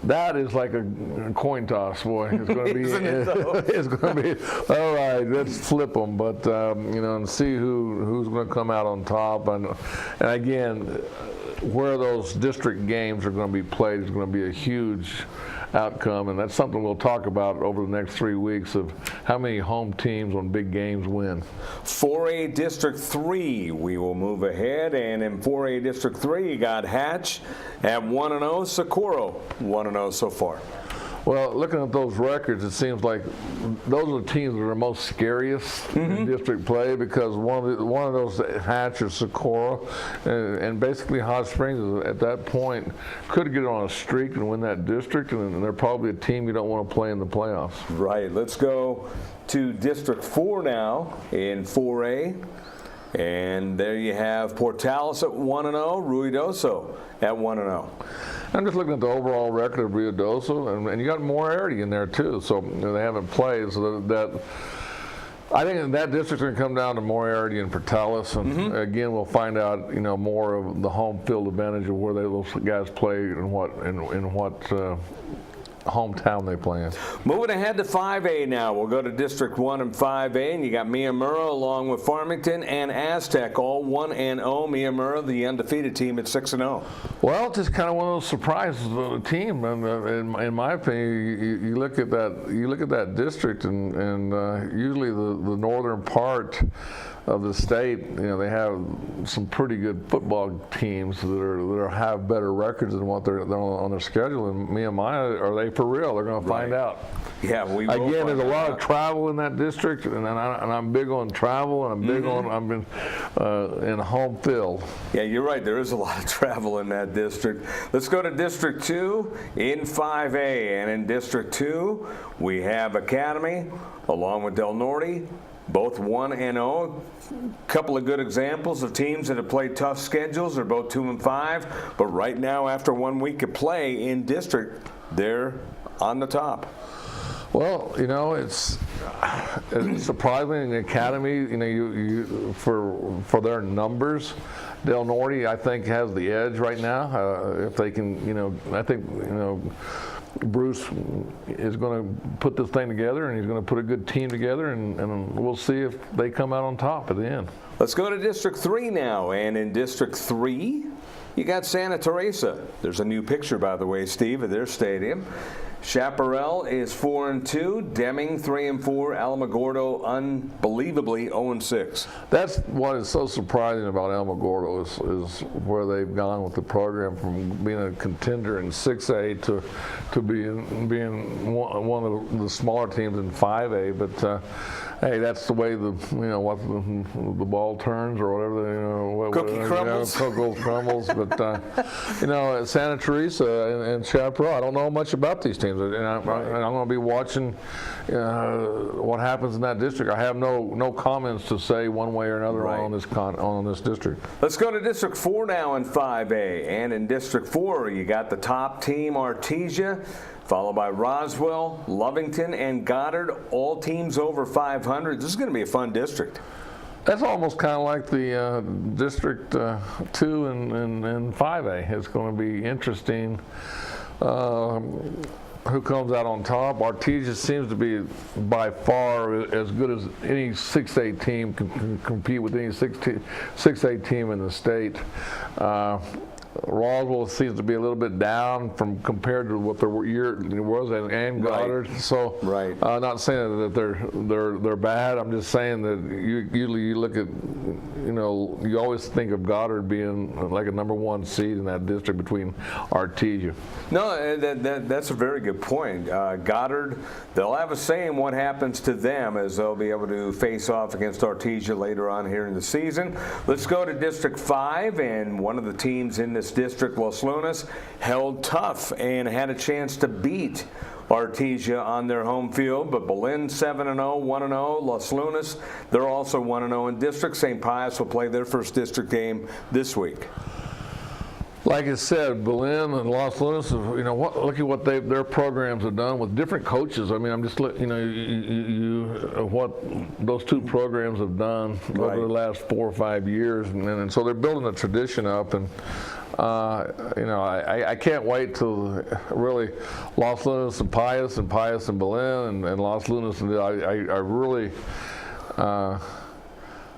S11: That is like a coin toss, boy. It's going to be. It's going to be. All right, let's flip them, but and see who's going to come out on top. And again, where those district games are going to be played is going to be a huge outcome, and that's something we'll talk about over the next 3 weeks of how many home teams on big games win.
S10: 4A District 3, we will move ahead, and in 4A District 3, you got Hatch at 1-0, Socorro 1-0 so far.
S11: Well, looking at those records, it seems like those are the teams that are most scariest in district play, because one of those, Hatch or Socorro, and basically Hot Springs at that point could get on a streak and win that district, and they're probably a team you don't want to play in the playoffs.
S10: Right. Let's go to District 4 now in 4A. And there you have Portales at 1-0, Ruidoso at 1-0.
S11: I'm just looking at the overall record of Ruidoso, and you got Moriarty in there too. So they haven't played. So that I think that district's going to come down to Moriarty and Portales, and again we'll find out more of the home field advantage of where those guys play and what hometown they play in.
S10: Moving ahead to 5A now. We'll go to District 1 and 5A, and you got Miyamura along with Farmington and Aztec, all 1-0. Miyamura, the undefeated team, at 6-0.
S11: Well, just kind of one of those surprises of the team, and in my opinion, you look at that district, and usually the northern part of the state, they have some pretty good football teams that have better records than what they're on their schedule. And Nehemiah, are they for real. They're going to find out.
S10: Yeah, we will.
S11: Again, there's a lot of travel in that district, and I'm big on travel, and I'm big on in home field.
S10: Yeah, you're right. There is a lot of travel in that district. Let's go to District 2 in 5A, and in District 2 we have Academy along with Del Norte. Both 1-0. Couple of good examples of teams that have played tough schedules. They're both 2-5. But right now, after 1 week of play in district, they're on the top.
S11: Well, you know, it's surprising the Academy. You know, you for their numbers, Del Norte I think has the edge right now. If they can, you know, I think Bruce is going to put this thing together, and he's going to put a good team together, and we'll see if they come out on top at the end.
S10: Let's go to District 3 now, and in District 3, you got Santa Teresa. There's a new picture, by the way, Steve, of their stadium. Chaparral is 4-2, Deming 3-4, Alamogordo unbelievably 0-6.
S11: That's what is so surprising about Alamogordo is where they've gone with the program from being a contender in 6A to being one of the smaller teams in 5A. But hey, that's the way the ball turns or whatever.
S10: Cookie crumbles.
S11: Cookie crumbles. But Santa Teresa and Chaparral, I don't know much about these teams. And I'm going to be watching what happens in that district. I have no comments to say one way or another on this district.
S10: Let's go to District 4 now in 5A. And in District 4, you got the top team, Artesia, followed by Roswell, Lovington, and Goddard, all teams over 500. This is going to be a fun district.
S11: That's almost kind of like the District 2 and 5A. It's going to be interesting. Who comes out on top? Artesia seems to be by far as good as any 6A team can compete with any 6A team in the state. Roswell seems to be a little bit down compared to what their year was, and Goddard.
S10: Right.
S11: So, not saying that they're bad. I'm just saying that you look at, you always think of Goddard being like a #1 seed in that district between Artesia.
S10: No, that's a very good point. Goddard, they'll have a say in what happens to them as they'll be able to face off against Artesia later on here in the season. Let's go to District 5, and one of the teams in this district, Los Lunas, held tough and had a chance to beat Artesia on their home field, but Belen 7-0, 1-0. Los Lunas, they're also 1-0 in district. St. Pius will play their first district game this week.
S11: Like I said, Belen and Los Lunas, look at what their programs have done with different coaches. I mean, I'm just what those two programs have done over the last 4 or 5 years, and so they're building a tradition up. And I can't wait till really Los Lunas and Pius and Belen and Los Lunas. And I really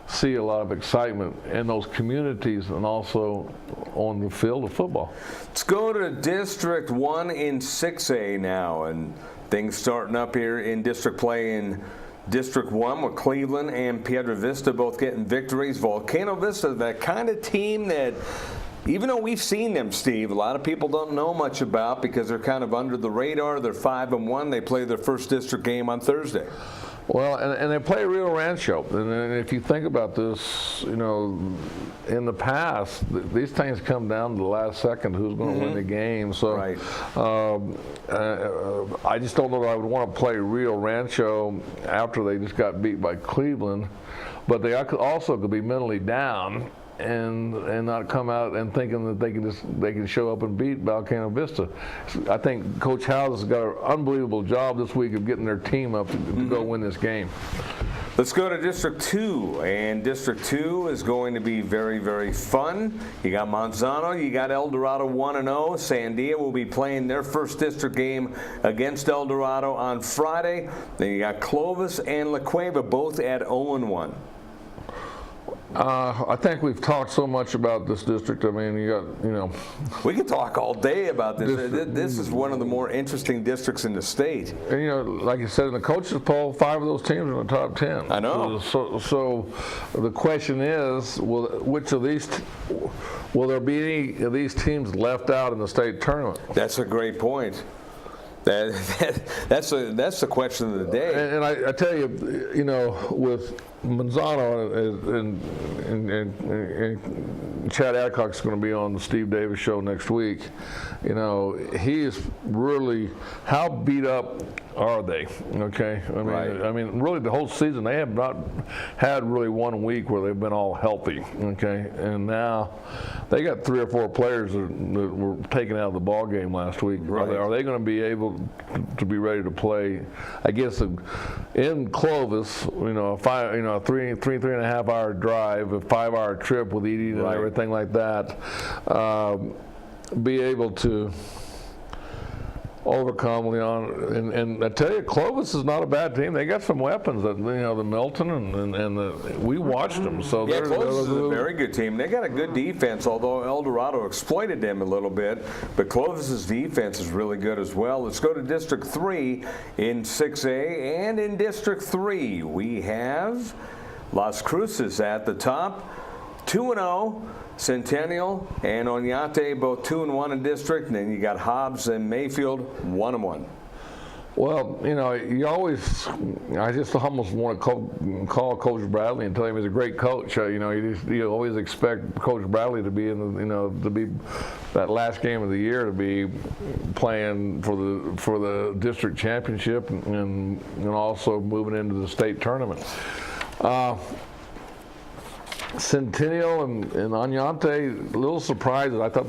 S11: see a lot of excitement in those communities and also on the field of football.
S10: Let's go to District 1 in 6A now, and things starting up here in district play in District 1 with Cleveland and Piedra Vista both getting victories. Volcano Vista, that kind of team that, even though we've seen them, Steve, a lot of people don't know much about because they're kind of under the radar. They're 5-1. They play their first district game on Thursday.
S11: Well, and they play Rio Rancho. And if you think about this, in the past, these things come down to the last second who's going to win the game. So I just don't know that I would want to play Rio Rancho after they just got beat by Cleveland. But they also could be mentally down and not come out and thinking that they can show up and beat Volcano Vista. I think Coach Howes has got an unbelievable job this week of getting their team up to go win this game.
S10: Let's go to District 2, and District 2 is going to be very, very fun. You got Monsanto, you got El Dorado 1-0. Sandia will be playing their first district game against El Dorado on Friday. Then you got Clovis and La Cueva both at 0-1.
S11: I think we've talked so much about this district. I mean,
S10: we could talk all day about this. This is one of the more interesting districts in the state.
S11: And, like you said, in the coaches poll, 5 of those teams are in the top 10.
S10: I know.
S11: So the question is, will there be any of these teams left out in the state tournament?
S10: That's a great point. That's the question of the day.
S11: And I tell you, with Manzano and Chad Adcock's going to be on the Steve Davis show next week. He is really, how beat up are they? Okay, I mean, really the whole season they have not had really 1 week where they've been all healthy. Okay, and now they got 3 or 4 players that were taken out of the ball game last week.
S10: Right.
S11: Are they going to be able to be ready to play? I guess in Clovis, a 3.5 hour drive, a 5-hour trip with eating and everything like that, be able to overcome Leon. And I tell you, Clovis is not a bad team. They got some weapons. The Milton and we watched them. So
S10: yeah, Clovis is a very good team. They got a good defense, although El Dorado exploited them a little bit. But Clovis's defense is really good as well. Let's go to District 3 in 6A. And in District 3, we have Las Cruces at the top, 2-0. Centennial and Oñate both 2-1 in district, and then you got Hobbs and Mayfield 1-1.
S11: Well, I just almost want to call Coach Bradley and tell him he's a great coach. You always expect Coach Bradley to be to be that last game of the year, to be playing for the district championship and also moving into the state tournament. Centennial and Oñate, a little surprised. I thought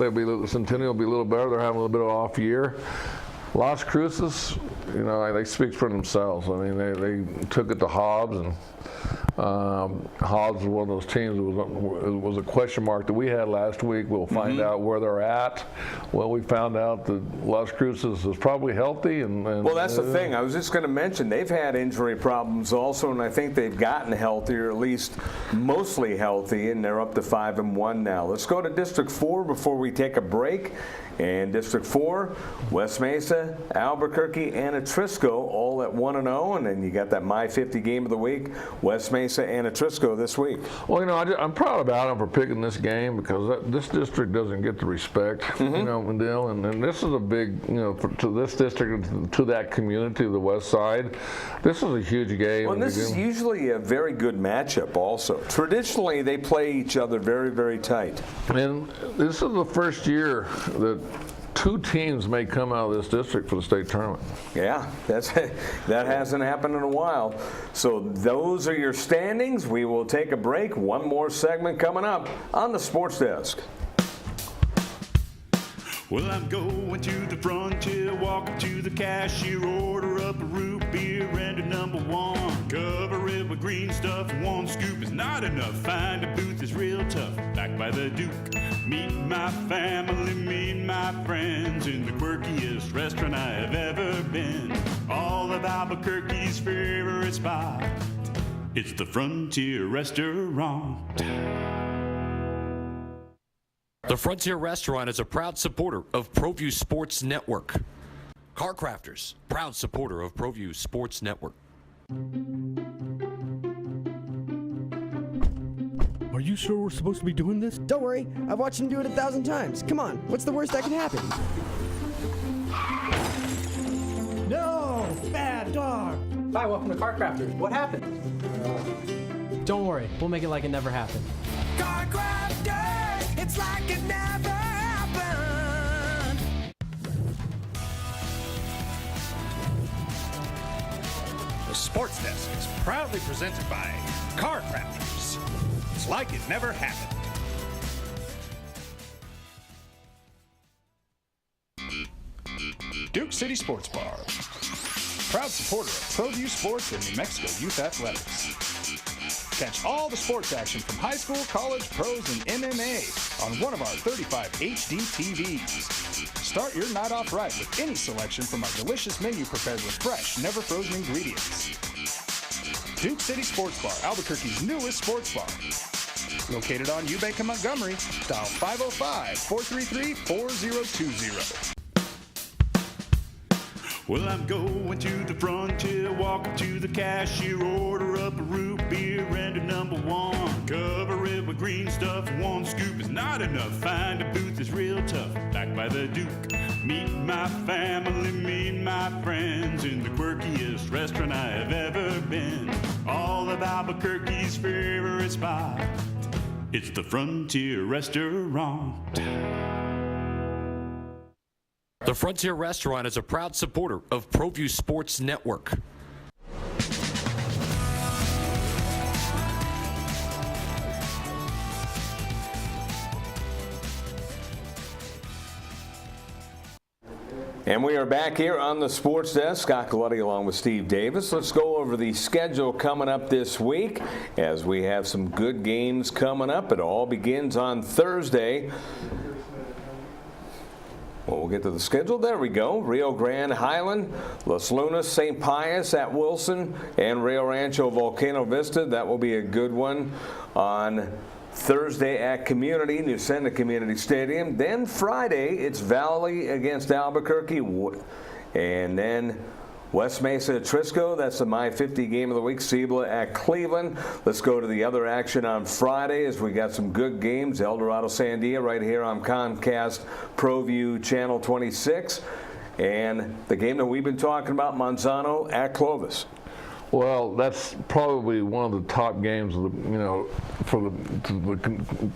S11: Centennial would be a little better. They're having a little bit of an off year. Las Cruces, they speak for themselves. I mean, they took it to Hobbs, and Hobbs was one of those teams that was a question mark that we had last week. We'll find out where they're at. Well, we found out that Las Cruces is probably healthy.
S10: Well, that's the thing. I was just going to mention they've had injury problems also, and I think they've gotten healthier, at least mostly healthy, and they're up to 5-1 now. Let's go to District 4 before we take a break. And District 4, West Mesa, Albuquerque, and Atrisco all at 1-0. And then you got that My 50 game of the week, West Mesa and Atrisco this week.
S11: Well, I'm proud of Adam for picking this game because this district doesn't get the respect, Mendel. And this is a big, to this district, to that community, the west side, this is a huge game.
S10: Well, and this is usually a very good matchup also. Traditionally, they play each other very, very tight.
S11: And this is the first year that 2 teams may come out of this district for the state tournament.
S10: Yeah, that hasn't happened in a while. So those are your standings. We will take a break. One more segment coming up on the Sports Desk.
S5: Well, I'm going to the frontier, walk up to the cashier, order up a root beer and a number 1. Cover it with green stuff, 1 scoop is not enough. Find a booth is real tough, back by the Duke. Meet my family, meet my friends in the quirkiest restaurant I have ever been. All of Albuquerque's favorite spot, it's the Frontier Restaurant.
S16: The Frontier Restaurant is a proud supporter of Proview Sports Network. Car Crafters, proud supporter of Proview Sports Network.
S6: Are you sure we're supposed to be doing this?
S7: Don't worry, I've watched him do it 1,000 times. Come on, what's the worst that can happen?
S8: No! Bad dog! Hi, welcome to Car Crafters. What happened? Don't worry, we'll make it like it never happened.
S1: Car Crafters, it's like it never happened.
S9: The Sports Desk is proudly presented by Car Crafters. It's like it never happened. Duke City Sports Bar. Proud supporter of Proview Sports and New Mexico Youth Athletics. Catch all the sports action from high school, college, pros, and MMA on one of our 35 HD TVs. Start your night off right with any selection from our delicious menu prepared with fresh, never frozen ingredients. Duke City Sports Bar, Albuquerque's newest sports bar. Located on Eubank and Montgomery, dial 505-433-4020.
S5: Well, I'm going to the frontier, walk up to the cashier, order up a root beer and a number 1. Cover it with green stuff, 1 scoop is not enough. Find a booth is real tough, back by the Duke. Meet my family, meet my friends in the quirkiest restaurant I have ever been. All of Albuquerque's favorite spot. It's the Frontier Restaurant.
S3: The Frontier Restaurant is a proud supporter of Proview Sports Network.
S10: And we are back here on the Sports Desk. Scott Galletti along with Steve Davis. Let's go over the schedule coming up this week as we have some good games coming up. It all begins on Thursday. Well, we'll get to the schedule. There we go. Rio Grande, Highland, Los Lunas, St. Pius at Wilson, and Rio Rancho, Volcano Vista. That will be a good one on Thursday at Community, New Senda Community Stadium. Then Friday, it's Valley against Albuquerque. And then West Mesa at Trisco. That's the My 50 game of the week. Cibola at Cleveland. Let's go to the other action on Friday as we got some good games. El Dorado, Sandia right here on Comcast ProView Channel 26. And the game that we've been talking about, Manzano at Clovis.
S11: Well, that's probably one of the top games of the, for the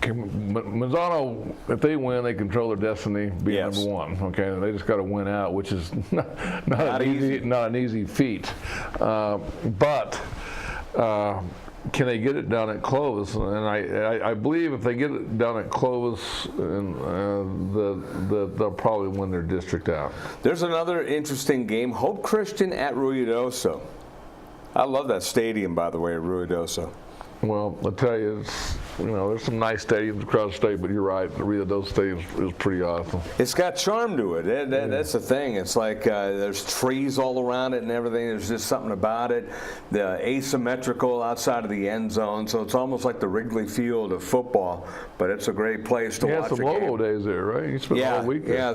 S11: Manzano. If they win, they control their destiny, being number one. Okay, they just got to win out, which is not an easy feat. But can they get it done at Clovis? And I believe if they get it done at Clovis, they'll probably win their district out.
S10: There's another interesting game: Hope Christian at Ruidoso. I love that stadium, by the way, Ruidoso.
S11: Well, I'll tell you, there's some nice stadiums across the state, but you're right, the Ruidoso Stadium is pretty awesome.
S10: It's got charm to it. That's the thing. It's like there's trees all around it and everything. There's just something about it. The asymmetrical outside of the end zone, so it's almost like the Wrigley Field of football, but it's a great place to watch a game.
S11: You had some Lobo days there, right? You spent all week there.
S10: Yeah,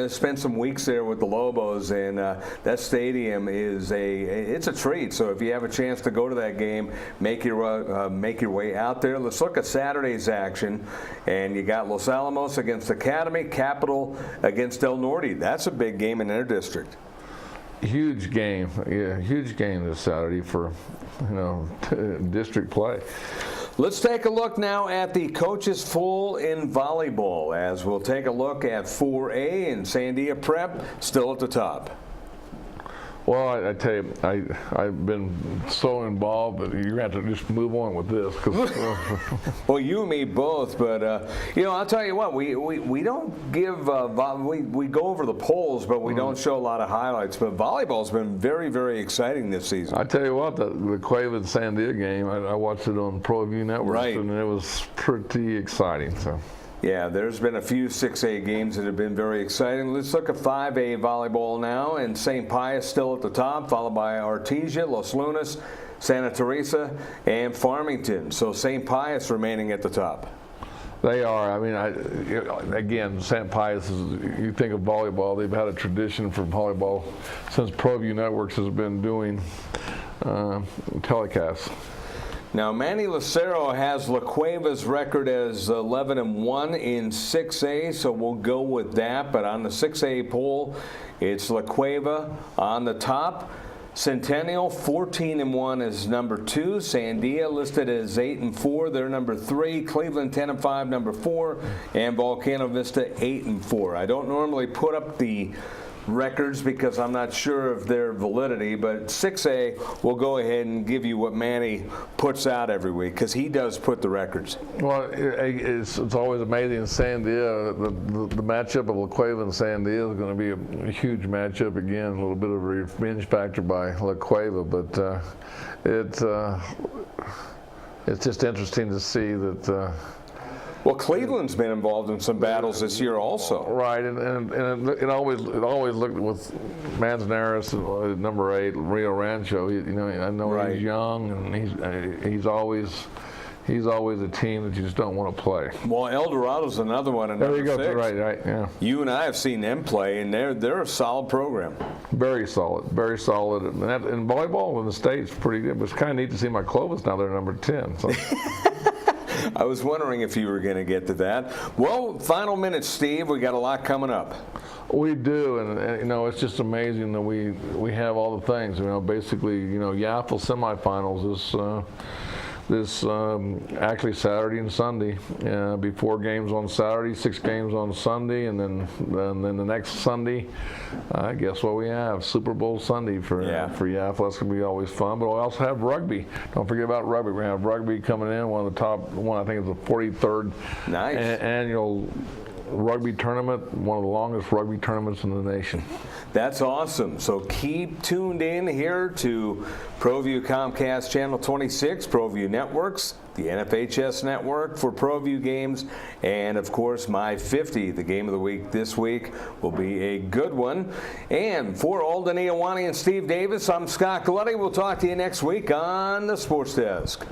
S10: spent some weeks there with the Lobos, and that stadium is it's a treat. So if you have a chance to go to that game, make your way out there. Let's look at Saturday's action, and you got Los Alamos against Academy, Capital against El Norte. That's a big game in their district.
S11: Huge game, huge game this Saturday for district play.
S10: Let's take a look now at the coaches full in volleyball, as we'll take a look at 4A and Sandia Prep still at the top.
S11: Well, I tell you, I've been so involved, but you're going to have to just move on with this.
S10: Well, you and me both, but I'll tell you what, we don't give we go over the polls, but we don't show a lot of highlights. But volleyball's been very, very exciting this season.
S11: I tell you what, the Cueva Sandia game, I watched it on ProView Network, and it was pretty exciting. So.
S10: Yeah, there's been a few 6A games that have been very exciting. Let's look at 5A volleyball now, and St. Pius still at the top, followed by Artesia, Los Lunas, Santa Teresa, and Farmington. So St. Pius remaining at the top.
S11: They are. I mean, again, St. Pius is, you think of volleyball, they've had a tradition for volleyball since ProView Networks has been doing telecasts.
S10: Now, Manny Lucero has La Cueva's record as 11-1 in 6A, so we'll go with that. But on the 6A poll, it's La Cueva on the top. Centennial 14-1 is number 2. Sandia listed as 8-4. They're number 3. Cleveland 10-5, number 4, and Volcano Vista 8-4. I don't normally put up the records because I'm not sure of their validity, but 6A will go ahead and give you what Manny puts out every week because he does put the records.
S11: Well, it's always amazing in Sandia. The matchup of La Cueva and Sandia is going to be a huge matchup again. A little bit of a revenge factor by La Cueva, but it's just interesting to see that.
S10: Well, Cleveland's been involved in some battles this year also.
S11: Right, and it always looked with Manzanares, number 8, Rio Rancho. I know he's young, and he's always a team that you just don't want to play.
S10: Well, El Dorado's another one.
S11: There you go. Right, yeah.
S10: You and I have seen them play, and they're a solid program.
S11: Very solid. And volleyball in the States pretty good. It was kind of neat to see my Clovis now. They're number 10. So.
S10: I was wondering if you were going to get to that. Well, final minutes, Steve. We got a lot coming up.
S11: We do, and you know, it's just amazing that we have all the things. You know, basically, you know, YAFL semifinals this actually Saturday and Sunday. Before games on Saturday, 6 games on Sunday, and then the next Sunday, guess what we have? Super Bowl Sunday for YAFL. That's going to be always fun. But we also have rugby. Don't forget about rugby. We're going to have rugby coming in, one of the top, I think it's the 43rd annual rugby tournament, one of the longest rugby tournaments in the nation.
S10: That's awesome. So keep tuned in here to Proview Comcast Channel 26, Proview Networks, the NFHS Network for Proview games, and of course My 50, the game of the week this week, will be a good one. And for Alden Iowani and Steve Davis, I'm Scott Galletti. We'll talk to you next week on the Sports Desk.